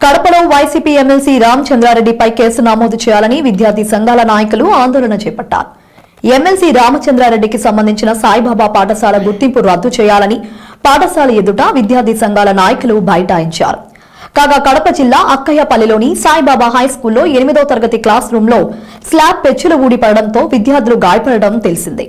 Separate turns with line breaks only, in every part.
కడపలో YCP MLC రామచంద్రారెడ్డిపై case నమోదు చేయాలని విద్యార్థి సంఘాల నాయకులు ఆందోళన చేపట్టారు. ఎమ్మెల్సీ రామచంద్రారెడ్డికి సంబంధించిన సాయిబాబా పాఠశాల గుర్తింపు రద్దు చేయాలని పాఠశాల ఎదుట విద్యార్థి సంఘాల నాయకులు బైఠాయించారు. కాగా కడప జిల్లా అక్కయ్యపల్లిలోని సాయిబాబా హైస్కూల్లో 8వ తరగతి క్లాస్ రూంలో స్లాబ్ పెచ్చులు ఊడిపడడంతో విద్యార్థులు గాయపడడం తెలిసిందే.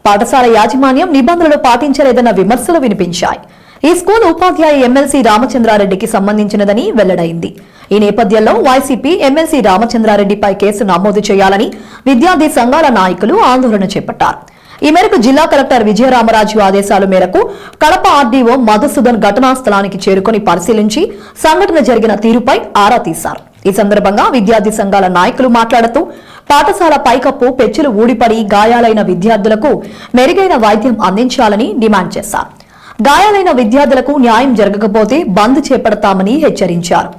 పాఠశాల యాజమాన్యం నిబంధనలు పాటించలేదన్న విమర్శలు వినిపించాయి. ఈ స్కూల్ ఉపాధ్యాయ ఎమ్మెల్సీ రామచంద్రారెడ్డికి సంబంధించినదని వెల్లడైంది. ఈ నేపథ్యంలో వైసీపీ ఎమ్మెల్సీ రామచంద్రారెడ్డిపై కేసు నమోదు చేయాలని విద్యార్థి సంఘాల నాయకులు ఆందోళన చేపట్టారు. ఈ మేరకు జిల్లా కలెక్టర్ విజయరామరాజు ఆదేశాల మేరకు కడప ఆర్డీఓ మధుసూదన్ ఘటనా స్థలానికి చేరుకుని పరిశీలించి సంఘటన జరిగిన తీరుపై ఆరా తీశారు. ఈ సందర్భంగా విద్యార్థి సంఘాల నాయకులు మాట్లాడుతూ పాఠశాల పైకప్పు పెచ్చులు ఊడిపడి గాయాలైన విద్యార్థులకు మెరుగైన వైద్యం అందించాలని డిమాండ్ చేశారు. గాయాలైన విద్యార్థులకు న్యాయం జరగకపోతే బంద్ చేపడతామని హెచ్చరించారు.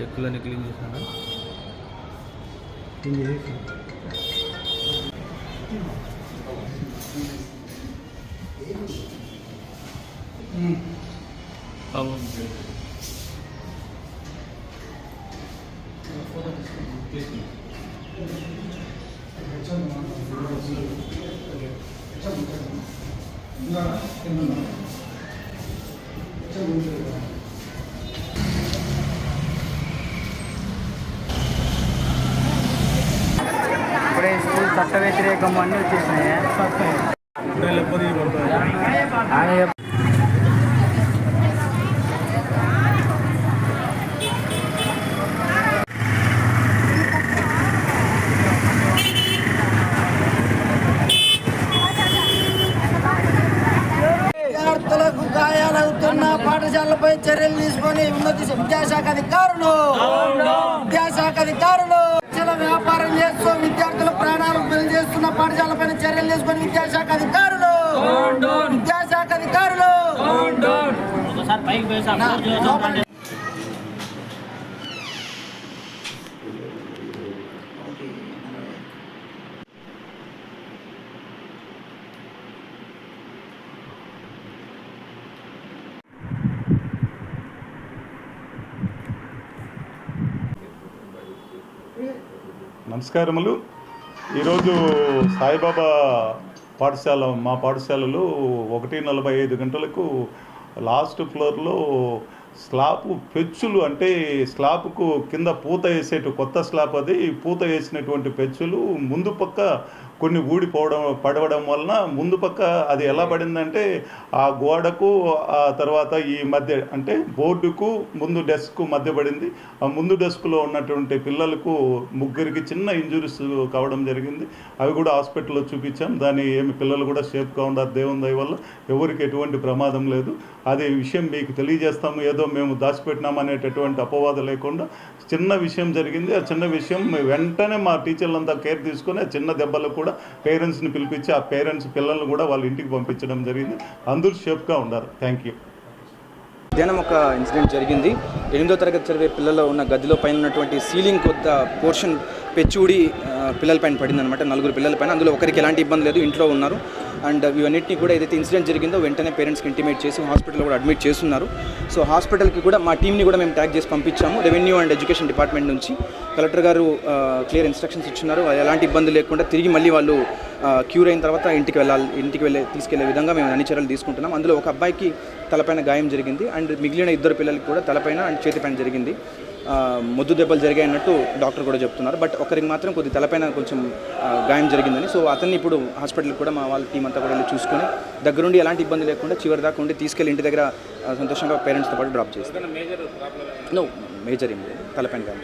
ఎక్కువని క్లీన్ చేశాను.
ఇప్పుడే స్కూల్ చట్ట వ్యతిరేకం అన్నీ వచ్చేసినాయి.
విద్యార్థులకు గాయాలవుతున్న పాఠశాలపై చర్యలు తీసుకొని ఉన్నత విద్యాశాఖ అధికారులు వ్యాపారం చేస్తూ విద్యార్థుల ప్రాణాలు బలి చేస్తున్న పాఠశాలపై చర్యలు తీసుకొని విద్యాశాఖ అధికారులు
నమస్కారములు. ఈరోజు సాయిబాబా పాఠశాల మా పాఠశాలలో 1:45 గంటలకు లాస్ట్ ఫ్లోర్లో స్లాబ్ పెచ్చులు అంటే స్లాబ్కు కింద పూత వేసేటు కొత్త స్లాబ్ అది పూత వేసినటువంటి పెచ్చులు ముందు పక్క కొన్ని పడవడం వలన ముందు పక్క అది ఎలా పడిందంటే ఆ గోడకు ఆ తర్వాత ఈ మధ్య అంటే బోర్డుకు ముందు డెస్క్ మధ్య పడింది. ఆ ముందు డెస్క్లో ఉన్నటువంటి పిల్లలకు ముగ్గురికి చిన్న ఇంజురీస్ కావడం జరిగింది. అవి కూడా హాస్పిటల్లో చూపించాం. దాని ఏమి పిల్లలు కూడా సేఫ్గా ఉన్నారు. దేవుని దయ వల్ల ఎవరికి ఎటువంటి ప్రమాదం లేదు. అదే విషయం మీకు తెలియజేస్తాము. ఏదో మేము దాచిపెట్టినామనేటటువంటి అపవాదం లేకుండా చిన్న విషయం జరిగింది. ఆ చిన్న విషయం వెంటనే మా టీచర్లంతా కేర్ తీసుకొని ఆ చిన్న దెబ్బలకు కూడా పేరెంట్స్ని పిలిపించి ఆ పేరెంట్స్ పిల్లల్ని కూడా వాళ్ళ ఇంటికి పంపించడం జరిగింది. అందరూ సేఫ్గా ఉన్నారు. Thank you.
మధ్యాహ్నం ఒక ఇన్సిడెంట్ జరిగింది. 8వ తరగతి చదివే పిల్లలు ఉన్న గదిలో పైన ఉన్నటువంటి సీలింగ్ కొత్త పోర్షన్ పెచ్చుడి పిల్లల పైన పడిందనమాట. 4 పిల్లల పైన. అందులో ఒకరికి ఎలాంటి ఇబ్బంది లేదు, ఇంట్లో ఉన్నారు. అండ్ ఇవన్నిటిని కూడా ఏదైతే ఇన్సిడెంట్ జరిగిందో వెంటనే పేరెంట్స్కి ఇంటిమేట్ చేసి హాస్పిటల్లో కూడా అడ్మిట్ చేస్తున్నారు. సో హాస్పిటల్కి కూడా మా టీంని కూడా మేము ట్యాగ్ చేసి పంపించాము. రెవెన్యూ అండ్ ఎడ్యుకేషన్ డిపార్ట్మెంట్ నుంచి కలెక్టర్ గారు క్లియర్ ఇన్స్ట్రక్షన్స్ ఇచ్చున్నారు. ఎలాంటి ఇబ్బంది లేకుండా తిరిగి మళ్ళీ వాళ్ళు క్యూర్ అయిన తర్వాత ఇంటికి తీసుకెళ్లే విధంగా మేము అన్ని చర్యలు తీసుకుంటున్నాం. అందులో ఒక అబ్బాయికి తలపైన గాయం జరిగింది అండ్ మిగిలిన 2 పిల్లలకి కూడా తలపైన అండ్ చేతిపైన జరిగింది. మొద్దు దెబ్బలు జరిగాయి అన్నట్టు డాక్టర్ కూడా చెప్తున్నారు. బట్ ఒకరికి మాత్రం కొద్ది తలపైన కొంచెం గాయం జరిగిందని, సో అతన్ని ఇప్పుడు హాస్పిటల్కి కూడా మా వాళ్ళ టీం అంతా కూడా వెళ్ళి చూసుకొని దగ్గరుండి ఎలాంటి ఇబ్బంది లేకుండా చివరి దాకా ఉండి తీసుకెళ్ళి ఇంటి దగ్గర సంతోషంగా పేరెంట్స్తో పాటు డ్రాప్ చేస్తారు. నో మేజర్ ఏం లేదు, తలపైన గాయం.